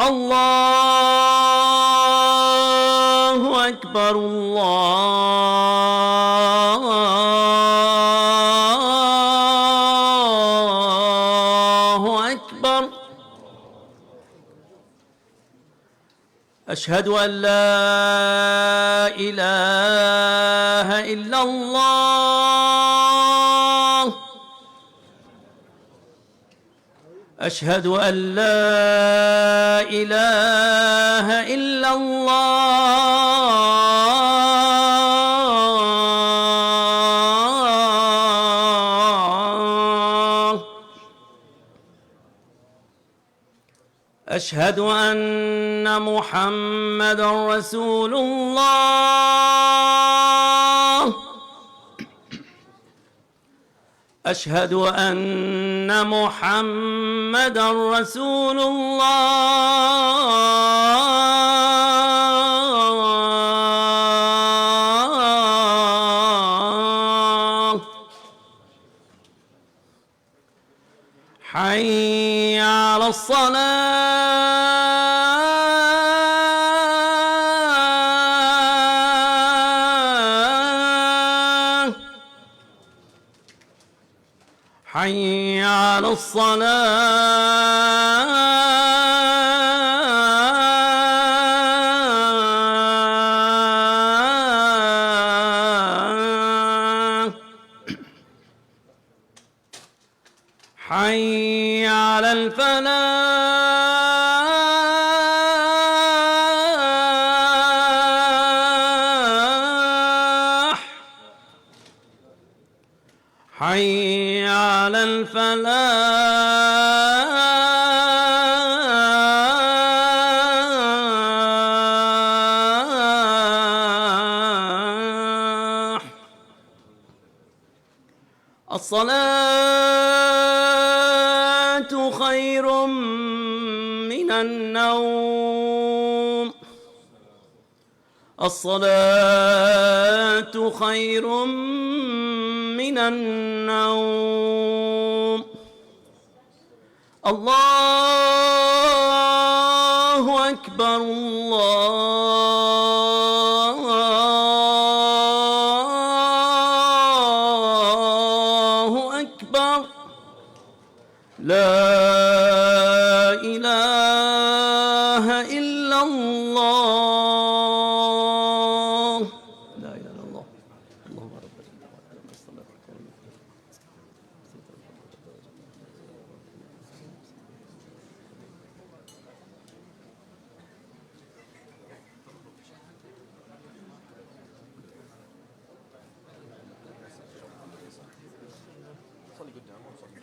الله أكبر الله أكبر. أشهد أن لا إله إلا الله. أشهد أن لا إله إلا الله. أشهد أن محمدًا رسول الله. أشهد أن محمدًا رسول الله. حي على الصلاة. حي على الصلاة. حي على الفلاح. حي على الفلاح. الصلاة خير من النوم. الصلاة خير من النوم. الله أكبر الله أكبر. لا إله إلا الله. لا إله إلا الله. اللهم رب صلي قدام وصلي.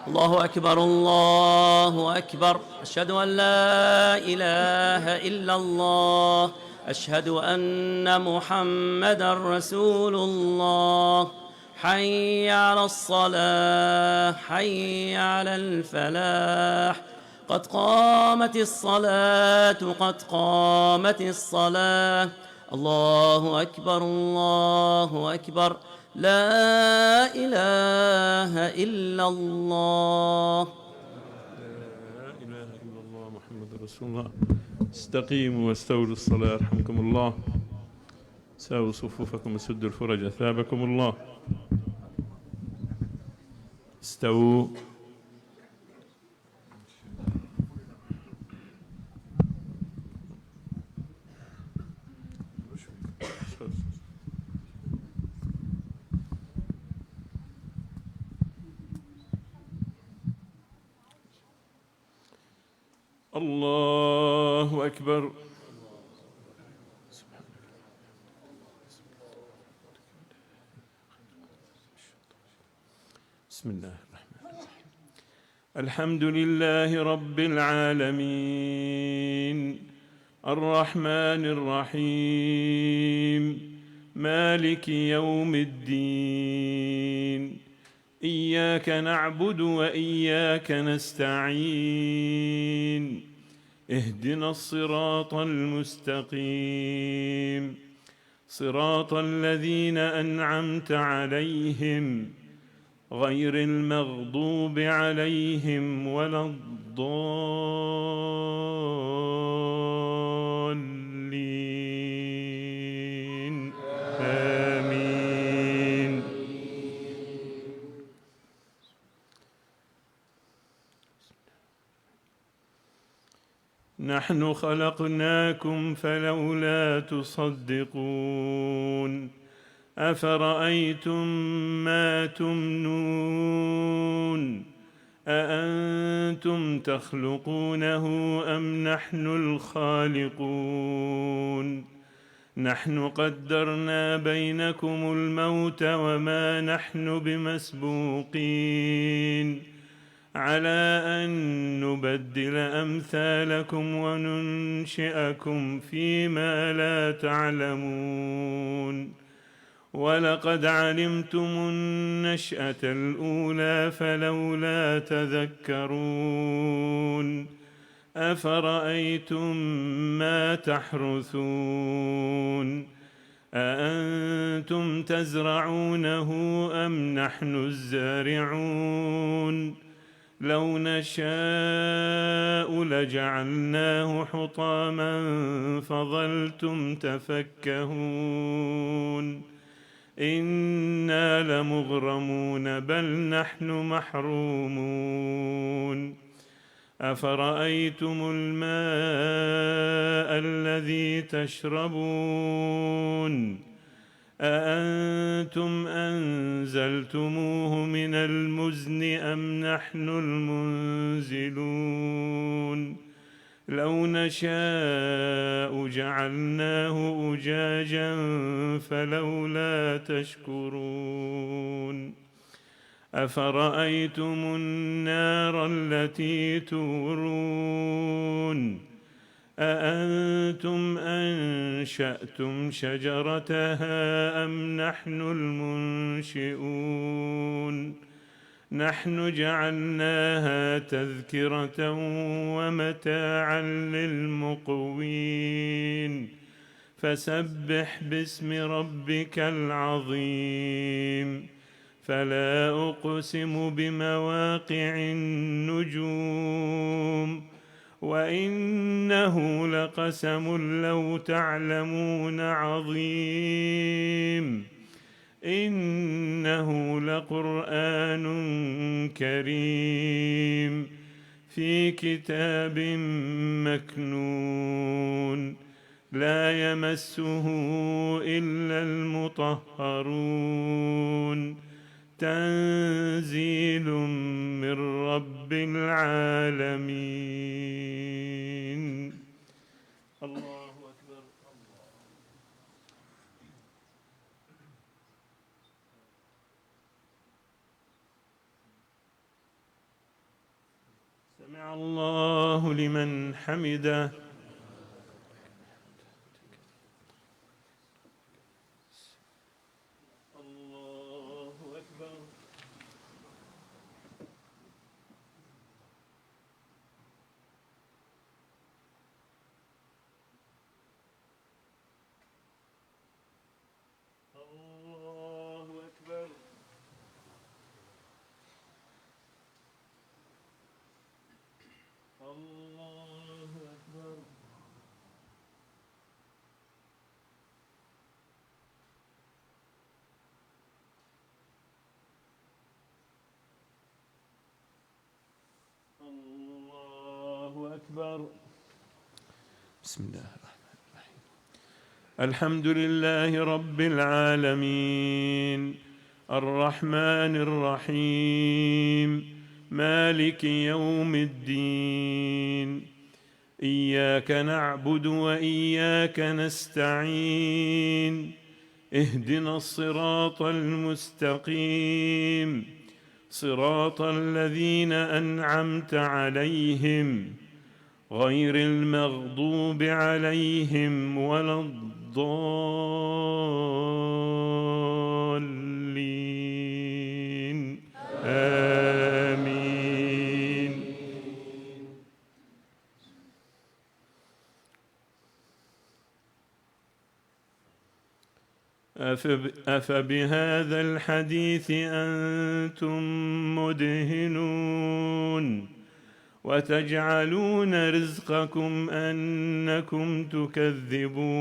الله أكبر الله أكبر. أشهد أن لا إله إلا الله. أشهد أن محمدًا رسول الله. حي على الصلاة حي على الفلاح. قد قامت الصلاة قد قامت الصلاة. الله أكبر الله أكبر. لا إله إلا الله. لا إله إلا الله محمد رسول الله. استقيموا واستووا للصلاة رحمكم الله. ساووا صفوفكم وسدوا الفرج أثابكم الله. استووا. الله أكبر. بسم الله الرحمن الرحيم. الحمد لله رب العالمين الرحمن الرحيم مالك يوم الدين. إياك نعبد وإياك نستعين. اهدنا الصراط المستقيم صراط الذين أنعمت عليهم غير المغضوب عليهم ولا الضالين. آمين. نحن خلقناكم فلولا تصدقون. أفرأيتم ما تمنون أأنتم تخلقونه أم نحن الخالقون. نحن قدرنا بينكم الموت وما نحن بمسبوقين على أن نبدل أمثالكم وننشئكم فيما لا تعلمون. ولقد علمتم النشأة الأولى فلولا تذكرون. أفرأيتم ما تحرثون أأنتم تزرعونه أم نحن الزارعون. لو نشاء لجعلناه حطاما فظلتم تفكهون. إنا لمغرمون بل نحن محرومون. أفرأيتم الماء الذي تشربون أأنتم أنزلتموه من المزن أم نحن المنزلون. لو نشاء جعلناه أجاجا فلولا تشكرون. أفرأيتم النار التي تورون أأنتم أنشأتم شجرتها أم نحن المنشئون. نحن جعلناها تذكرة ومتاعا للمقوين. فسبح باسم ربك العظيم. فلا أقسم بمواقع النجوم وإنه لقسم لو تعلمون عظيم. إنه لقرآن كريم في كتاب مكنون لا يمسه إلا المطهرون. تنزيل من رب العالمين. الله أكبر. سمع الله لمن حمده. الله أكبر. الله أكبر. الله أكبر. الله أكبر. بسم الله الرحمن الرحيم. الحمد لله رب العالمين الرحمن الرحيم مالك يوم الدين. إياك نعبد وإياك نستعين. اهدنا الصراط المستقيم صراط الذين أنعمت عليهم غير المغضوب عليهم ولا الضالين. آمين. أفبهذا الحديث أنتم مدهنون وتجعلون رزقكم أنكم تكذبون.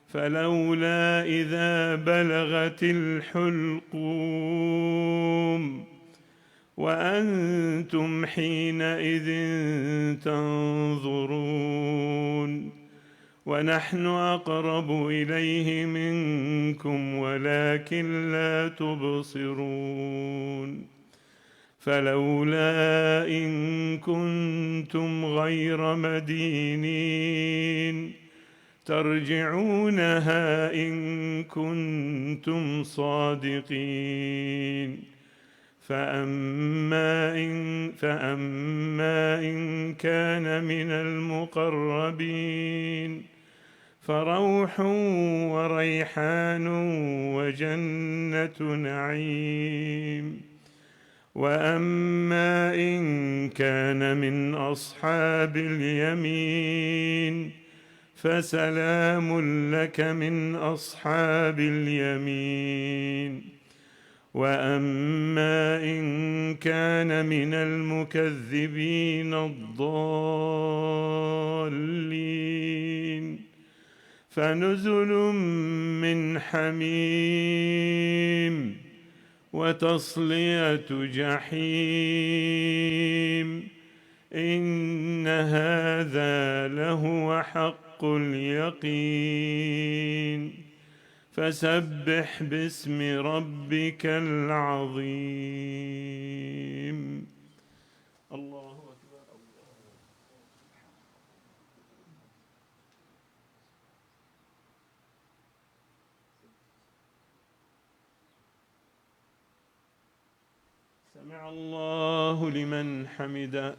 فلولا إذا بلغت الحلقوم وأنتم حينئذ تنظرون ونحن أقرب إليه منكم ولكن لا تبصرون. فلولا إن كنتم غير مدينين ترجعونها إن كنتم صادقين. فأما إن كان من المقربين فروح وريحان وجنة نعيم. وأما إن كان من أصحاب اليمين فسلام لك من أصحاب اليمين. وأما إن كان من المكذبين الضالين فنزل من حميم وتصلية جحيم. إن هذا لهو حق اليقين. فسبح باسم ربك العظيم. الله أكبر. سمع الله لمن حمده.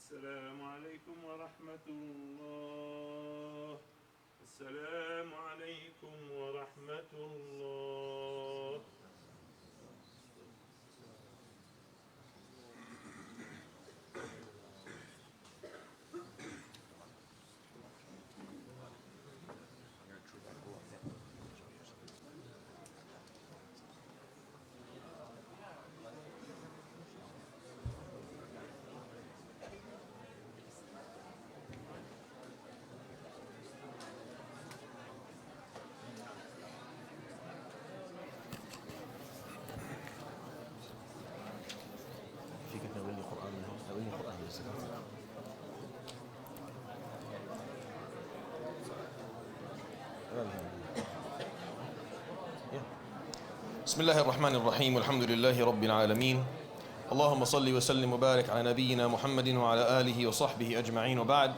السلام عليكم ورحمة الله. السلام عليكم ورحمة الله. بسم الله الرحمن الرحيم والحمد لله رب العالمين اللهم صل وسلم وبارك على نبينا محمد وعلى آله وصحبه أجمعين وبعد.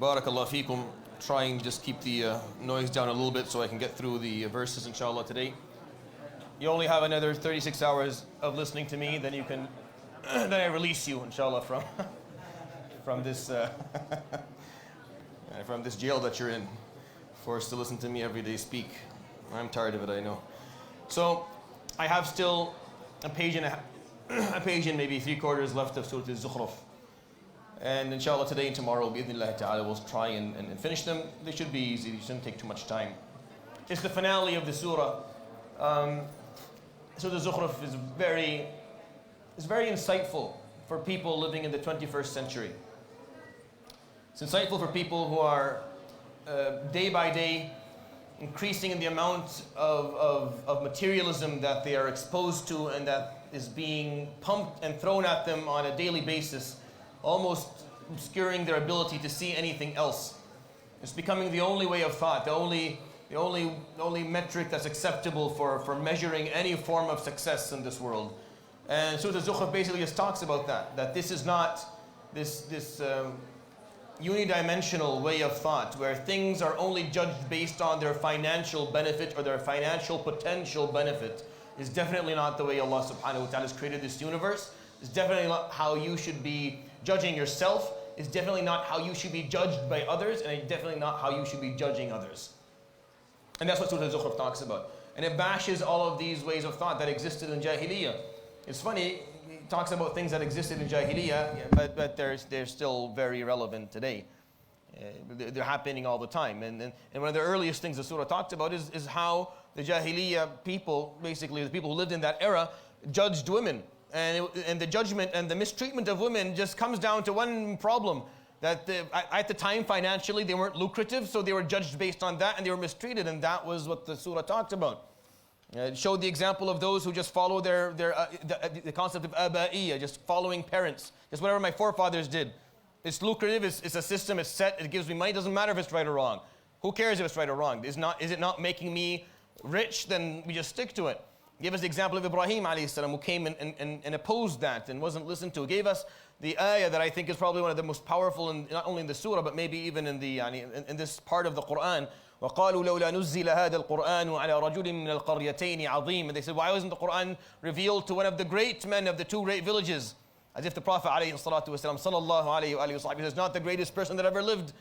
Barakallah feekum. Trying to just keep the noise down a little bit so I can get through the verses inshallah today. You only have another 36 hours of listening to me, then you can then I release you inshallah from this from this jail that you're in, forced to listen to me every day speak. I'm tired of it, I know. So I have still a page and maybe 3/4 left of Surah Az-Zukhruf. And inshallah today and tomorrow, bi'idhnillah ta'ala, we'll try and finish them. They should be easy, they shouldn't take too much time. It's the finale of the surah. Surah Az-Zukhruf is very insightful for people living in the 21st century. It's insightful for people who are day by day increasing in the amount of materialism that they are exposed to and that is being pumped and thrown at them on a daily basis, almost obscuring their ability to see anything else. It's becoming the only way of thought, the only metric that's acceptable for measuring any form of success in this world. And Surah Az-Zukhruf basically just talks about that this is not this unidimensional way of thought where things are only judged based on their financial benefit or their financial potential benefit. Is definitely not the way Allah subhanahu wa ta'ala has created this universe. It's definitely not how you should be judging yourself. It's definitely not how you should be judged by others, and it's definitely not how you should be judging others. And that's what Surah Az-Zukhruf talks about. And it bashes all of these ways of thought that existed in Jahiliyyah. It's funny, it talks about things that existed in Jahiliyyah, but they're still very relevant today. They're happening all the time. And one of the earliest things the surah talked about is how the Jahiliyyah people, basically the people who lived in that era, judged women. And the judgment and the mistreatment of women just comes down to one problem. That at the time financially they weren't lucrative, so they were judged based on that and they were mistreated, and that was what the surah talked about. It showed the example of those who just follow the concept of aba'iyya, just following parents, just whatever my forefathers did. It's lucrative, it's a system, it's set, it gives me money, it doesn't matter if it's right or wrong. Who cares if it's right or wrong? Is it not making me rich? Then we just stick to it. Gave us the example of Ibrahim alayhi salam, who came and opposed that and wasn't listened to. Gave us the ayah that I think is probably one of the most powerful, not only in the surah, but maybe even in this part of the Quran. وَقَالُوا لَوْلَا نُزِّلَ هَذَا الْقُرْآنُ عَلَى رَجُلٍ مِّنَ الْقَرْيَتَيْنِ عَظِيمٍ. And they said, why wasn't the Quran revealed to one of the great men of the two great villages? As if the Prophet alayhi salatu wasalam, sallallahu alayhi wa sallam, is not the greatest person that ever lived.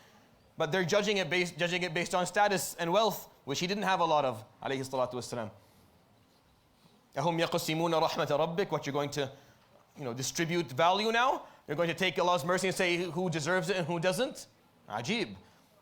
But they're judging it based on status and wealth, which he didn't have a lot of, alayhi salatu wasalam. أَهُمْ يَقْسِمُونَ رَحْمَةَ رَبِّكَ. What, you're going to distribute value now? You're going to take Allah's mercy and say who deserves it and who doesn't? Ajib.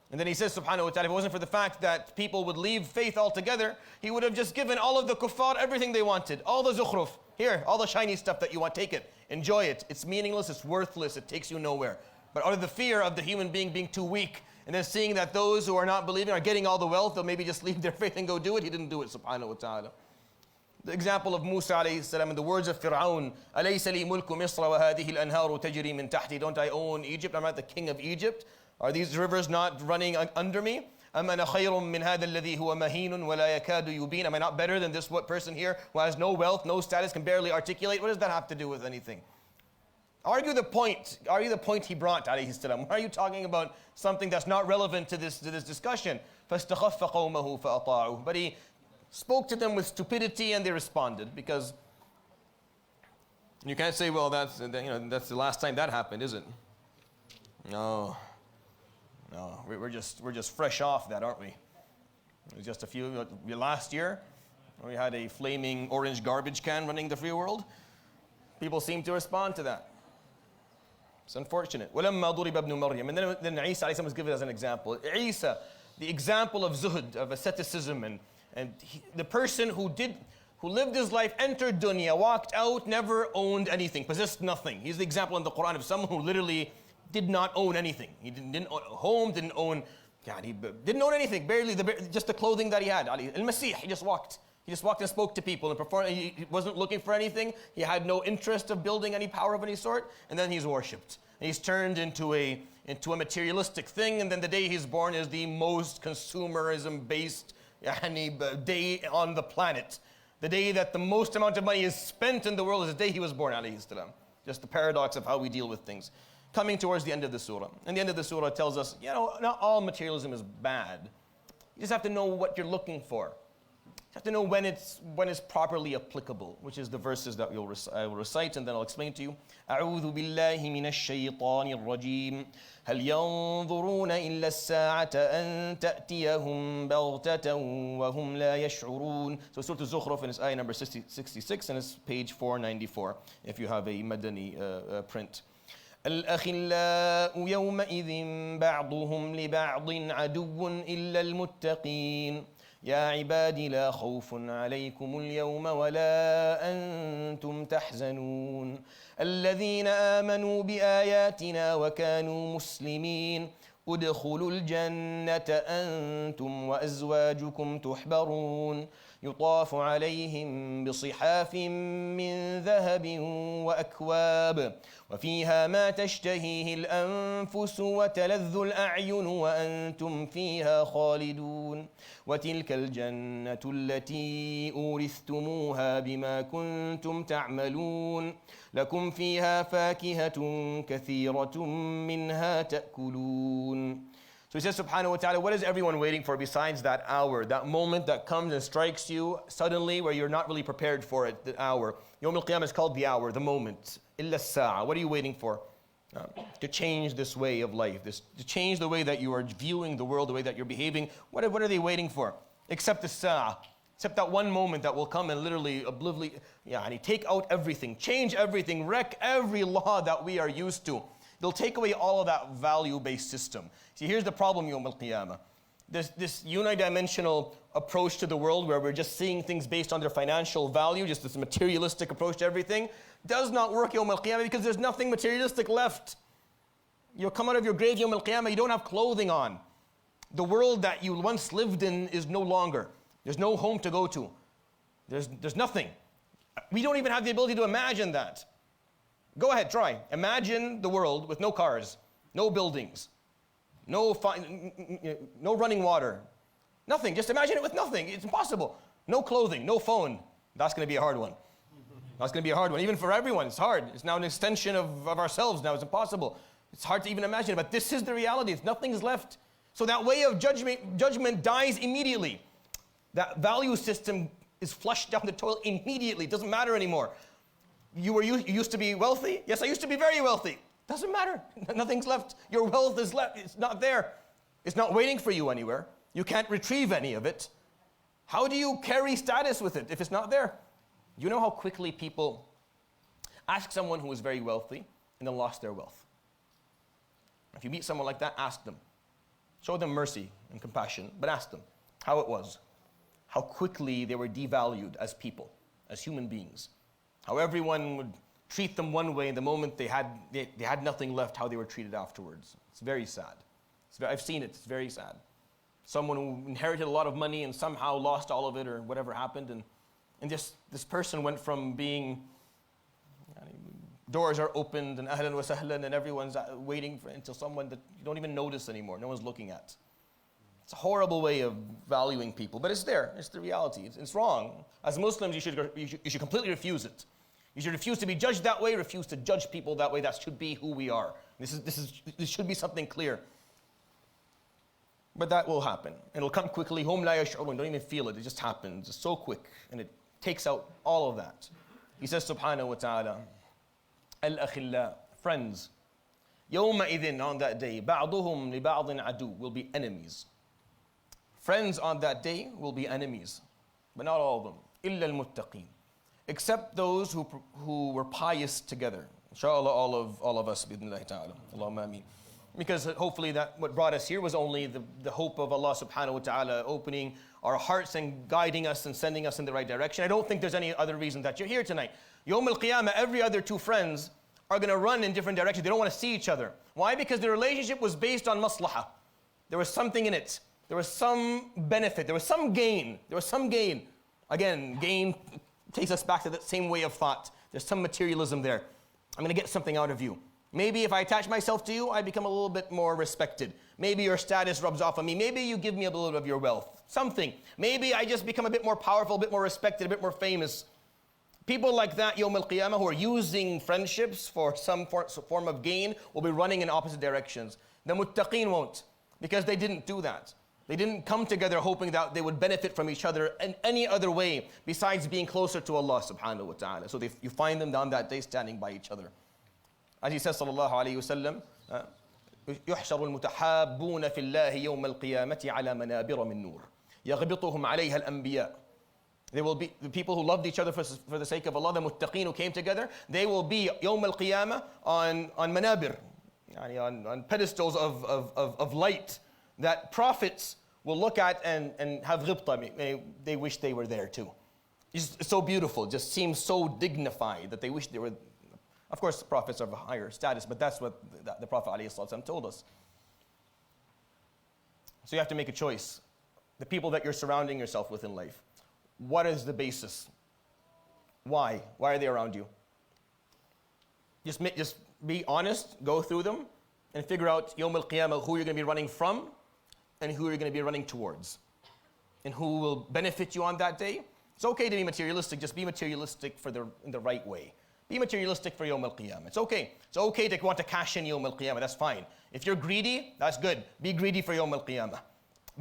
And then he says, subhanahu wa ta'ala, if it wasn't for the fact that people would leave faith altogether, he would have just given all of the kuffar everything they wanted. All the zukhruf. Here, all the shiny stuff that you want, take it. Enjoy it. It's meaningless, it's worthless, it takes you nowhere. But out of the fear of the human being too weak, and then seeing that those who are not believing are getting all the wealth, they'll maybe just leave their faith and go do it. He didn't do it, subhanahu wa ta'ala. The example of Musa alayhi salam and the words of Fir'aun, أَلَيْسَ لِي مُلْكُ مِصْرَ وَهَذِهِ الْأَنْهَارُ تَجْرِي مِنْ تَحْتِي. Don't I own Egypt? I'm not the king of Egypt. Are these rivers not running under me? أَمْ أَنَا خَيْرٌ مِّنْ هَذَا الَّذِي هُوَ مَهِينٌ وَلَا يَكَادُ يُبِينُ. Am I not better than this person here who has no wealth, no status, can barely articulate? What does that have to do with anything? Argue the point he brought, alayhi salam. Why are you talking about something that's not relevant to this discussion? فَاسْتَخَفَّ قَوْمَهُ فَأَطَاعُوهُ. But he spoke to them with stupidity and they responded, because You can't say, well, that's the last time that happened, is it? No, we're just fresh off that, aren't we? It was just last year, we had a flaming orange garbage can running the free world. People seem to respond to that. It's unfortunate. وَلَمَّا ضُرِبَ ابْنُ مَرْيَمَ. And then Isa was given as an example. Isa, the example of zuhud, of asceticism, and the person who lived his life, entered dunya, walked out, never owned anything, possessed nothing. He's the example in the Quran of someone who literally did not own anything. He didn't own a home, didn't own anything, barely just the clothing that he had. Al-Masih, he just walked. He just walked and spoke to people and performed. He wasn't looking for anything. He had no interest of building any power of any sort. And then he's worshipped. And he's turned into a materialistic thing. And then the day he's born is the most consumerism-based day on the planet. The day that the most amount of money is spent in the world is the day he was born, alayhi salam. Just the paradox of how we deal with things. Coming towards the end of the surah. And the end of the surah tells us, not all materialism is bad. You just have to know what you're looking for. You have to know when it's properly applicable, which is the verses that I will recite, and then I'll explain to you. أعوذ بالله من الشيطان الرجيم هل ينظرون إلا الساعة أن تأتيهم بغتة وهم لا يشعرون. So Surah Az-Zukhruf, and it's ayah number 66, and it's page 494 if you have a Madani print. الأخلاء يومئذ بعضهم لبعض عدو إلا المتقين يا عبادي لا خوف عليكم اليوم ولا أنتم تحزنون الذين آمنوا بآياتنا وكانوا مسلمين ادخلوا الجنة أنتم وأزواجكم تحبرون يطاف عليهم بصحاف من ذهب وأكواب وفيها ما تشتهيه الأنفس وتلذ الأعين وأنتم فيها خالدون وتلك الجنة التي أورثتموها بما كنتم تعملون لكم فيها فاكهة كثيرة منها تأكلون. So he says, subhanahu wa ta'ala, what is everyone waiting for besides that hour, that moment that comes and strikes you suddenly where you're not really prepared for it, the hour. Yawm al-Qiyamah is called the hour, the moment. Illa sa'a. What are you waiting for? To change this way of life, to change the way that you are viewing the world, the way that you're behaving. What are they waiting for? Except the sa'a. Except that one moment that will come and literally take out everything, change everything, wreck every law that we are used to. They'll take away all of that value-based system. See, here's the problem, Yawm al-Qiyamah. This unidimensional approach to the world where we're just seeing things based on their financial value, just this materialistic approach to everything, does not work Yawm al-Qiyamah because there's nothing materialistic left. You'll come out of your grave Yawm al-Qiyamah, you don't have clothing on. The world that you once lived in is no longer. There's no home to go to. There's nothing. We don't even have the ability to imagine that. Go ahead, try. Imagine the world with no cars, no buildings, no running water, nothing. Just imagine it with nothing. It's impossible. No clothing, no phone. That's going to be a hard one. That's going to be a hard one. Even for everyone, it's hard. It's now an extension of ourselves now. It's impossible. It's hard to even imagine it, but this is the reality. Nothing's left. So that way of judgment dies immediately. That value system is flushed down the toilet immediately. It doesn't matter anymore. You used to be wealthy? Yes, I used to be very wealthy. Doesn't matter. Nothing's left. Your wealth is left. It's not there. It's not waiting for you anywhere. You can't retrieve any of it. How do you carry status with it if it's not there? You know how quickly people ask someone who is very wealthy and then lost their wealth. If you meet someone like that, ask them. Show them mercy and compassion, but ask them how it was. How quickly they were devalued as people, as human beings. How everyone would treat them one way, and the moment they had nothing left, how they were treated afterwards. It's very sad. I've seen it. It's very sad. Someone who inherited a lot of money and somehow lost all of it or whatever happened, and this person went from being doors are opened and ahlan wa sahlan and everyone's waiting until someone that you don't even notice anymore. No one's looking at. It's a horrible way of valuing people, but it's there. It's the reality. It's wrong. As Muslims, you should completely refuse it. You should refuse to be judged that way, refuse to judge people that way. That should be who we are. This should be something clear. But that will happen. It'll come quickly. Hum la yash'urun. Don't even feel it. It just happens. It's so quick. And it takes out all of that. He says, subhanahu wa ta'ala, Al-akhilla, friends. يومئذ, on that day, بعضهم لبعض عدو, will be enemies. Friends on that day will be enemies, but not all of them. إلا المتقين, except those who were pious together. Inshallah, all of us, بإذن ta'ala. Allahumma ameen. Because hopefully that what brought us here was only the hope of Allah subhanahu wa ta'ala opening our hearts and guiding us and sending us in the right direction. I don't think there's any other reason that you're here tonight. Yawm al-Qiyamah, every other two friends are going to run in different directions. They don't want to see each other. Why? Because the relationship was based on maslahah. There was something in it. There was some benefit. There was some gain. There was some gain. Again, gain takes us back to that same way of thought. There's some materialism there. I'm going to get something out of you. Maybe if I attach myself to you, I become a little bit more respected. Maybe your status rubs off on me. Maybe you give me a little bit of your wealth. Something. Maybe I just become a bit more powerful, a bit more respected, a bit more famous. People like that, Yawm al-Qiyamah, who are using friendships for some form of gain, will be running in opposite directions. The muttaqeen won't, because they didn't do that. They didn't come together hoping that they would benefit from each other in any other way besides being closer to Allah subhanahu wa ta'ala. So you find them on that day standing by each other. As he says, sallallahu alayhi wa sallam, يحشر المتحابون في الله يوم القيامة على منابر من نور يغبطهم عليها الأنبياء. They will be the people who loved each other for the sake of Allah, the muttaqeen who came together. They will be يوم القيامة on manabir, on pedestals of light that prophets will look at and have ghibta. They wish they were there too. It's so beautiful, it just seems so dignified that they wish they were. Of course, the prophets are of a higher status, but that's what the Prophet ﷺ told us. So you have to make a choice. The people that you're surrounding yourself with in life, what is the basis? Why? Why are they around you? Just be honest, go through them, and figure out Yawm al-Qiyamah who you're going to be running from and who you're going to be running towards. And who will benefit you on that day. It's okay to be materialistic, just be materialistic in the right way. Be materialistic for Yawm al-Qiyamah. It's okay. It's okay to want to cash in Yawm al-Qiyamah. That's fine. If you're greedy, that's good. Be greedy for Yawm al-Qiyamah.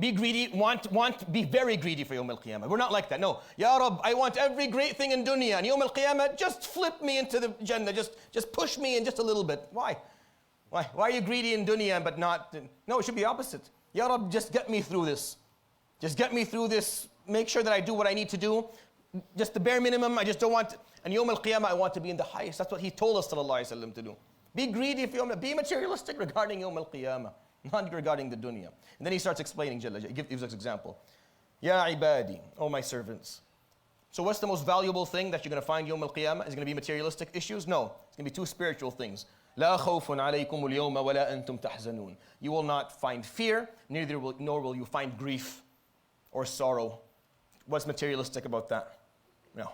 Be greedy, be very greedy for Yawm al-Qiyamah. We're not like that. No. Ya Rab, I want every great thing in dunya. And Yawm al-Qiyamah, just flip me into the Jannah. Just push me in just a little bit. Why? Why are you greedy in dunya but not? No, it should be opposite. Ya Rab, just get me through this. Just get me through this. Make sure that I do what I need to do. Just the bare minimum. I just don't want. And Yawm al-Qiyamah, I want to be in the highest. That's what he told us sallallahu alaihi wasallam to do. Be greedy for Yawm. Be materialistic regarding Yawm al-Qiyamah, not regarding the dunya. And then he starts explaining. He gives us an example. Ya ibadi, oh my servants. So what's the most valuable thing that you're going to find Yawm al-Qiyamah? Is it going to be materialistic issues? No. It's going to be two spiritual things. لا خوف عليكم اليوم ولا أنتم تحزنون. You will not find fear, nor will you find grief or sorrow. What's materialistic about that? No.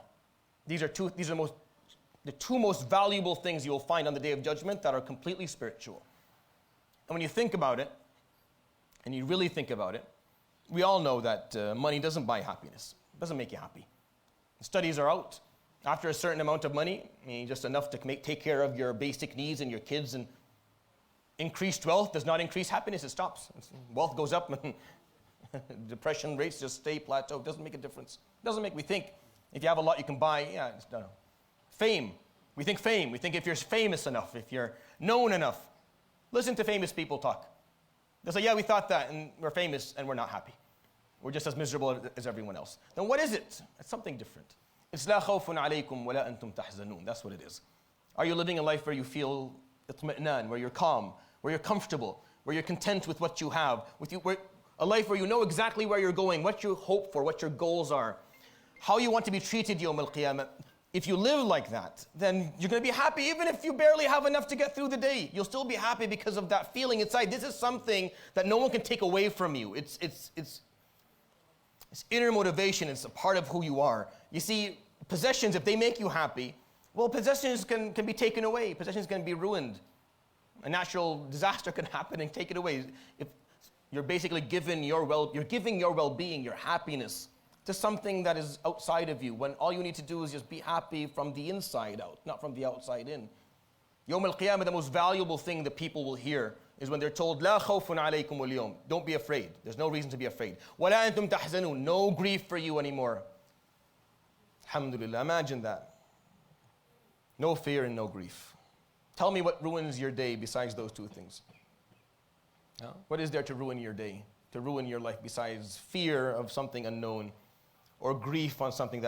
These are the two most valuable things you will find on the Day of Judgment that are completely spiritual. And when you think about it, and you really think about it, we all know that money doesn't buy happiness. It doesn't make you happy. The studies are out. After a certain amount of money, just enough to take care of your basic needs and your kids, and increased wealth does not increase happiness, it stops. Wealth goes up and depression rates just stay plateau. It doesn't make a difference. It doesn't make me think if you have a lot you can buy, no. Fame. We think fame. We think if you're famous enough, if you're known enough. Listen to famous people talk. They'll say, yeah, we thought that, and we're famous, and we're not happy. We're just as miserable as everyone else. Then what is it? It's something different. It's لا خوف عليكم ولا أنتم تحزنون. That's what it is. Are you living a life where you feel itmi'nan, where you're calm, where you're comfortable, where you're content with what you have, a life where you know exactly where you're going, what you hope for, what your goals are, how you want to be treated Yawm al-Qiyamah? If you live like that, then you're going to be happy even if you barely have enough to get through the day. You'll still be happy because of that feeling inside. This is something that no one can take away from you. It's inner motivation. It's a part of who you are. You see, possessions, if they make you happy, well, possessions can be taken away. Possessions can be ruined. A natural disaster can happen and take it away. If you're basically giving your well-being, your happiness, to something that is outside of you, when all you need to do is just be happy from the inside out, not from the outside in. Yawm al-Qiyamah, the most valuable thing that people will hear is when they're told, لا خوف عليكم اليوم. Don't be afraid. There's no reason to be afraid. ولا أنتم تحزنون. No grief for you anymore. Alhamdulillah, imagine that. No fear and no grief. Tell me what ruins your day besides those two things. What is there to ruin your day, to ruin your life besides fear of something unknown or grief on something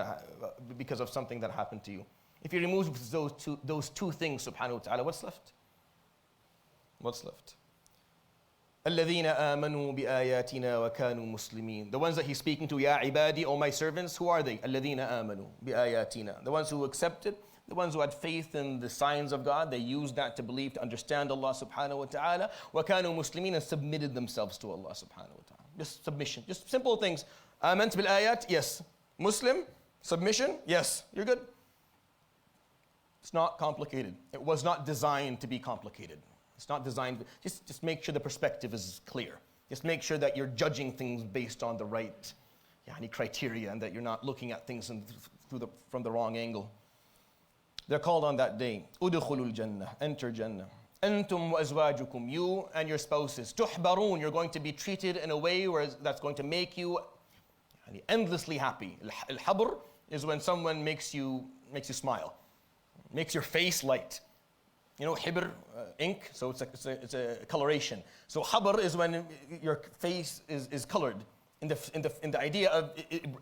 because of something that happened to you? If you remove those two things, subhanahu wa ta'ala, what's left? What's left? الَّذِينَ آمَنُوا بِآيَاتِنَا وَكَانُوا مُسْلِمِينَ. The ones that he's speaking to, Ya ibadi, O my servants, who are they? الَّذِينَ آمَنُوا بِآيَاتِنَا. The ones who accepted, the ones who had faith in the signs of God, they used that to believe, to understand Allah subhanahu wa ta'ala. وَكَانُوا مُسْلِمِينَ, and submitted themselves to Allah subhanahu wa ta'ala. Just submission, just simple things. آمنت بالآيات, yes. Muslim, submission, yes. You're good. It's not complicated. It was not designed to be complicated. It's not designed, just make sure the perspective is clear. Just make sure that you're judging things based on the right criteria and that you're not looking at things from the wrong angle. They're called on that day, Udkhulul Jannah, enter Jannah. Antum wa azwajukum, you and your spouses. Tuhbarun, you're going to be treated in a way that's going to make you endlessly happy. Al-habr is when someone makes you smile, makes your face light. You know, hibr, ink, so it's a coloration. So habr is when your face is colored in the idea of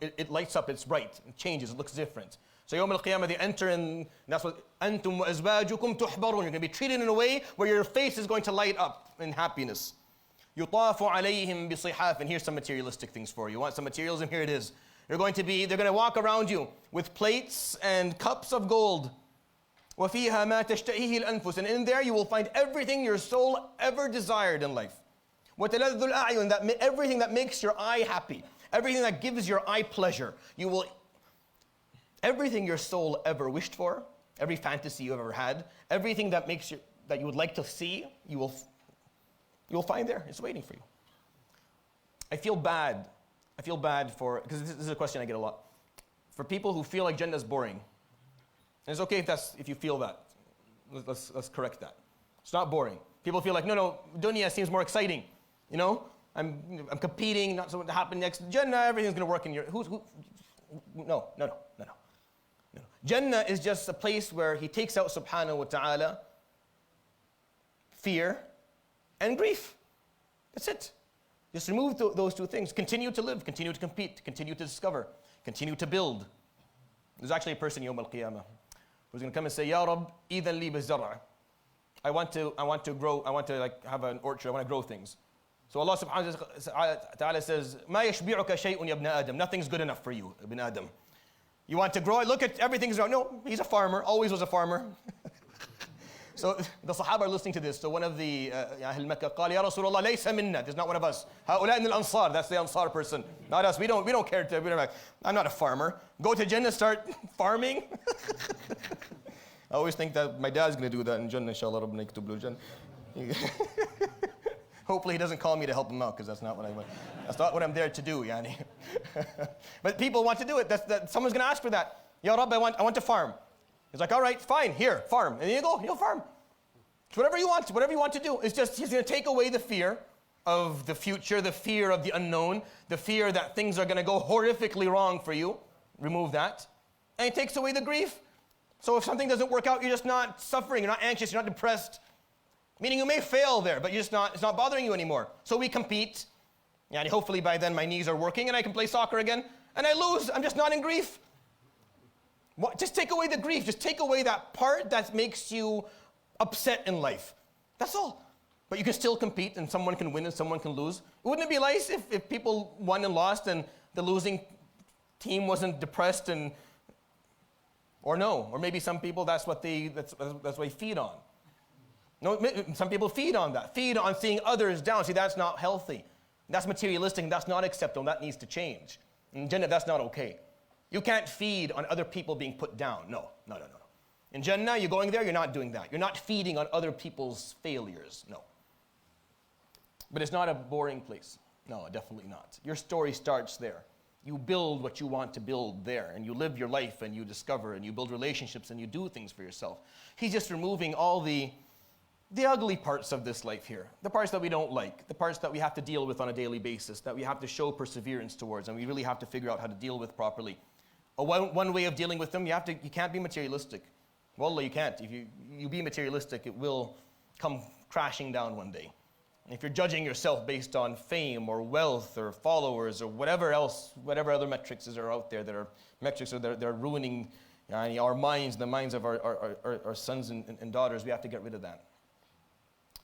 it lights up, it's bright, it changes, it looks different. So Yawm al-Qiyamah, they enter and that's what antum wa azwajukum tuhbarun. You're going to be treated in a way where your face is going to light up in happiness. Yutafu alayhim bisihaf, and here's some materialistic things for you. You want some materialism? Here it is. They're going to walk around you with plates and cups of gold. وَفِيهَا مَا تَشْتَهِهِ الْأَنفُسِ, and in there you will find everything your soul ever desired in life. وَتَلَذُّ الْأَعْيُنِ, everything that makes your eye happy, everything that gives your eye pleasure. Everything your soul ever wished for, every fantasy you've ever had, everything that you would like to see, you will find there. It's waiting for you. I feel bad for, because this is a question I get a lot, for people who feel like Jannah is boring. And it's okay if you feel that. Let's correct that. It's not boring. People feel like, no, dunya seems more exciting. You know, I'm competing, not so what happened next. Jannah, everything's going to work in your, no. Jannah is just a place where he takes out, subhanahu wa ta'ala, fear and grief. That's it. Just remove those two things. Continue to live, continue to compete, continue to discover, continue to build. There's actually a person, Yawm al-Qiyamah, who's going to come and say, Ya Rab, idhan li bizar'a. I want to grow, I want to have an orchard, I want to grow things. So Allah subhanahu wa ta'ala says, Ma yashbi'uka shay'un ya ibn Adam. Nothing's good enough for you, ibn Adam. You want to grow it? Look at everything's wrong. No, he's a farmer, always was a farmer. So the Sahaba are listening to this. So one of the Ahl Makkah قال Ya Rasulullah laysa minna. There's not one of us. هؤلاء من الأنصار. That's the Ansar person. Not us. We don't care to. I'm not a farmer. Go to Jannah, start farming. I always think that my dad's going to do that in Jannah. Inshallah, Rabbana yaktub lahu Jannah. Hopefully he doesn't call me to help him out, because that's not what I'm there to do, yani. But people want to do it. Someone's going to ask for that. Ya Rabb, I want to farm. He's like, all right, fine, here, farm. And you go, you'll farm. It's whatever you want to do. It's just, he's going to take away the fear of the future, the fear of the unknown, the fear that things are going to go horrifically wrong for you. Remove that. And he takes away the grief. So if something doesn't work out, you're just not suffering, you're not anxious, you're not depressed. Meaning you may fail there, but it's not bothering you anymore. So we compete. And hopefully by then my knees are working and I can play soccer again. And I lose, I'm just not in grief. Just take away the grief. Just take away that part that makes you upset in life. That's all. But you can still compete, and someone can win and someone can lose. Wouldn't it be nice if people won and lost and the losing team wasn't depressed or maybe some people that's what they feed on. No, some people feed on that. Feed on seeing others down. See, that's not healthy. That's materialistic, and that's not acceptable. That needs to change. In Jannah, that's not okay. You can't feed on other people being put down. No. In Jannah, you're going there, you're not doing that. You're not feeding on other people's failures. No. But it's not a boring place. No, definitely not. Your story starts there. You build what you want to build there, and you live your life, and you discover, and you build relationships, and you do things for yourself. He's just removing all the ugly parts of this life here, the parts that we don't like, the parts that we have to deal with on a daily basis, that we have to show perseverance towards, and we really have to figure out how to deal with properly. One way of dealing with them, you can't be materialistic. Wallah, you can't. If you be materialistic, it will come crashing down one day. If you're judging yourself based on fame or wealth or followers or whatever else, whatever other metrics are out there that are metrics that are ruining our minds, the minds of our sons and daughters, we have to get rid of that.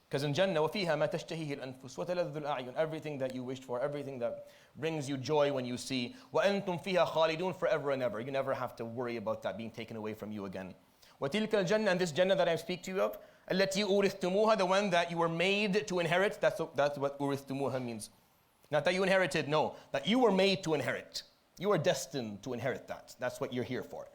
Because in Jannah, وَفِيهَا مَا تَشْتَهِهِ الْأَنفُسُ وَتَلَذُّ الْأَعْيُنُ, everything that you wished for, everything that brings you joy when you see. وَأَنْتُمْ فِيهَا خَالِدُونَ, forever and ever. You never have to worry about that being taken away from you again. وَتِلْكَ الْجَنَّةِ, and this Jannah that I speak to you of, الَّتِي أُورِثْتُمُوهَا, the one that you were made to inherit. That's what أُورِثْتُمُوهَا means. Not that you inherited, no. That you were made to inherit. You are destined to inherit that. That's what you're here for.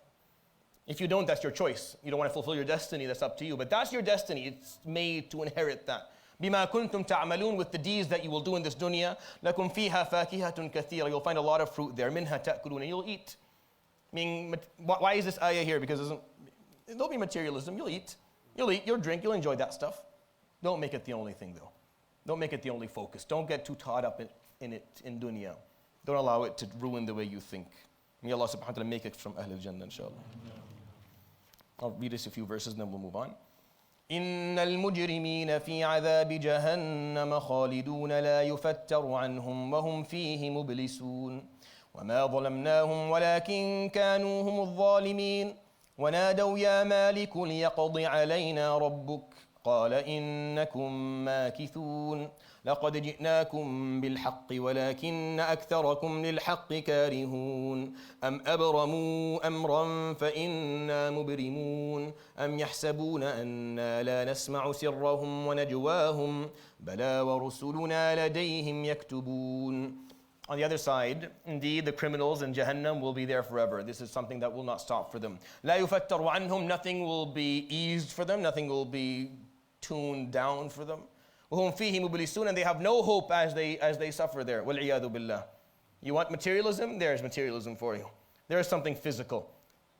If you don't, that's your choice. You don't want to fulfill your destiny, that's up to you. But that's your destiny. It's made to inherit that. بِمَا كُنْتُمْ تَعْمَلُونَ, with the deeds that you will do in this dunya. لَكُمْ فِيهَا فَاكِهَةٌ كَثِيرًا, you'll find a lot of fruit there. مِنْهَا تَأْكُلُونَ, and you'll eat. Meaning, why is this ayah here? Because there'll be materialism. You'll eat, you'll drink, you'll enjoy that stuff. Don't make it the only thing though. Don't make it the only focus. Don't get too caught up in it in dunya. Don't allow it to ruin the way you think. May Allah subhanahu wa ta'ala make it from Ahlul Jannah, inshallah. I'll read us a few verses and then we'll move on. إن المجرمين في عذاب جهنم خالدون لا يفتر عنهم وهم فيه مبلسون وما ظلمناهم ولكن كانوا هم الظالمين ونادوا يا مالك ليقض علينا ربك قال إنكم ماكثون لقد جئناكم بالحق ولكن أكثركم للحق كارهون أم أبرموا أمرا فإنا مبرمون أم يحسبون أنا لا نسمع سرهم ونجواهم بلى ورسلنا لديهم يكتبون. On the other side, indeed, the criminals in Jahannam will be there forever. This is something that will not stop for them. لا يفتر عنهم, nothing will be eased for them, nothing will be tuned down for them. وهم فيه مبلسون, and they have no hope as they suffer there. وَالْعِيَاذُ بِاللَّهِ. You want materialism? There's materialism for you. There's something physical.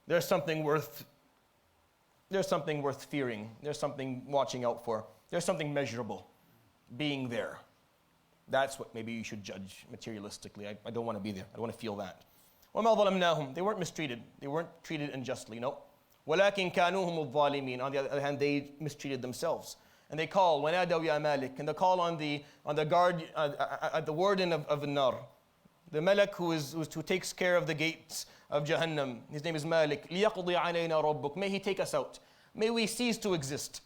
There's something worth fearing. There's something watching out for. There's something measurable being there. That's what maybe you should judge materialistically. I don't want to be there. I don't want to feel that. وَمَا ظَلَمْنَاهُم, they weren't mistreated. They weren't treated unjustly, no. وَلَكِنْ كَانُوا هُمُ الظَّالِمِينَ, on the other hand, they mistreated themselves. And they call, وَنَادَوْا يَا مَالِكَ, and they call on the guard, at the warden of the nar, the malak who takes care of the gates of Jahannam. His name is Malik. لِيَقْضِي عَلَيْنَا رَبُّكَ, may he take us out. May we cease to exist.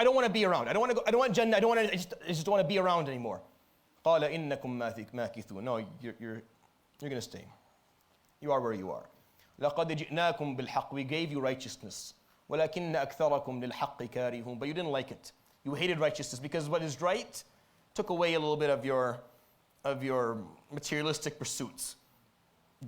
I don't want to be around. I don't want Jannah. I just don't want to be around anymore. قَالَ إِنَّكُمْ مَاكِثُونَ, no, you're going to stay. You are where you are. لَقَدْ جِئْنَاكُمْ بِالْحَقِّ, we gave you righteousness. وَلَكِنَّ أَكْثَرَكُمْ لِلْحَقِّ كَارِهُونَ, but you didn't like it. You hated righteousness because what is right took away a little bit of your materialistic pursuits.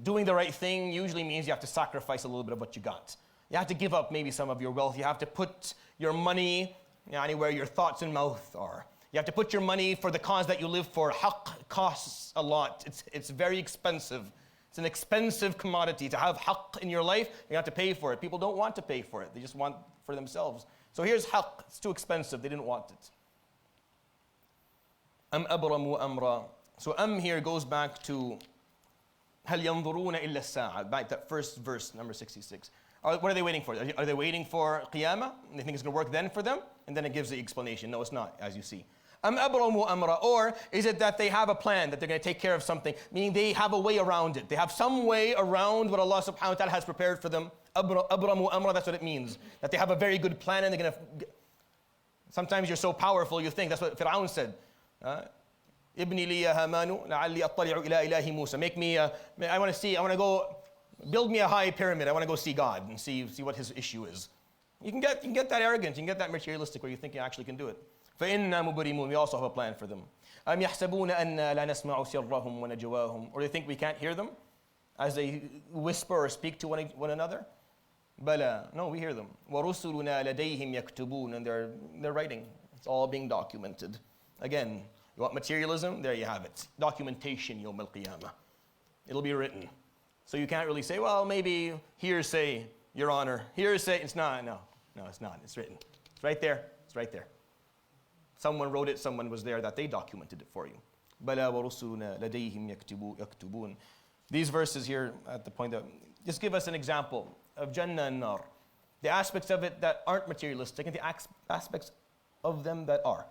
Doing the right thing usually means you have to sacrifice a little bit of what you got. You have to give up maybe some of your wealth. You have to put your money where your thoughts and mouth are. You have to put your money for the cause that you live for. Haqq costs a lot. It's very expensive. It's an expensive commodity. To have haqq in your life, you have to pay for it. People don't want to pay for it. They just want for themselves. So here's haqq. It's too expensive. They didn't want it. Am abramu amra. So here goes back to هل ينظرون إلا الساعة. Back that first verse, number 66. What are they waiting for? Are they waiting for Qiyamah? They think it's going to work then for them? And then it gives the explanation. No, it's not, as you see. Am abramu amra, or is it that they have a plan, that they're going to take care of something, meaning they have a way around it. They have some way around what Allah subhanahu wa ta'ala has prepared for them. Abramu amra, that's what it means. That they have a very good plan and they're going to... Sometimes you're so powerful, you think, that's what Fir'aun said. Ibni li ya hamanu la'alli attali'u ila ilahi Musa. Make me, I want to go, build me a high pyramid. I want to go see God and see what his issue is. You can get that arrogant, you can get that materialistic where you think you actually can do it. فَإِنَّا مُبْرِمُونَ, we also have a plan for them. أَمْ يَحْسَبُونَ أَنَّا لَا نَسْمَعُ سِرَّهُمْ وَنَجْوَاهُم, or they think we can't hear them as they whisper or speak to one another? بَلَى, no, we hear them. وَرُسُلُنَا لَدَيْهِمْ يَكْتُبُونَ, and they're writing. It's all being documented. Again, you want materialism? There you have it. Documentation, Yawm al-Qiyamah. It'll be written. So you can't really say, well, maybe hearsay, Your Honor. Hearsay, it's not, no, it's not. It's written. It's right there. It's right there. Someone wrote it, someone was there, that they documented it for you. بَلَى وَرُسُلُنَا لَدَيْهِمْ يَكْتُبُونَ. These verses here at the point that, just give us an example of Jannah and Nar. the aspects of it that aren't materialistic, and the aspects of them that are.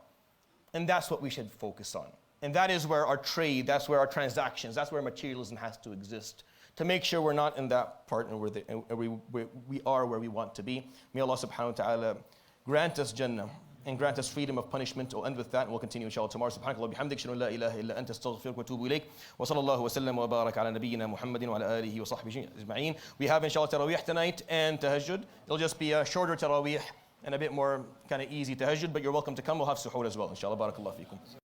And that's what we should focus on. And that is where our trade, that's where our transactions, that's where materialism has to exist, to make sure we're not in that part and we are where we want to be. May Allah subhanahu wa ta'ala grant us Jannah and grant us freedom of punishment. We'll end with that and we'll continue inshallah tomorrow. Subhanakallah bihamdik, shanu la ilaha illa anta astaghfiruka wa atubu ilayk. Wa sallallahu wa sallam wa barak ala nabiyyina Muhammadin wa ala alihi wa sahbihi ajma'in. We have inshallah Taraweeh tonight and Tahajjud. It'll just be a shorter Taraweeh and a bit more kind of easy Tahajjud, but you're welcome to come. We'll have suhoor as well. Inshallah, barakallah feekum.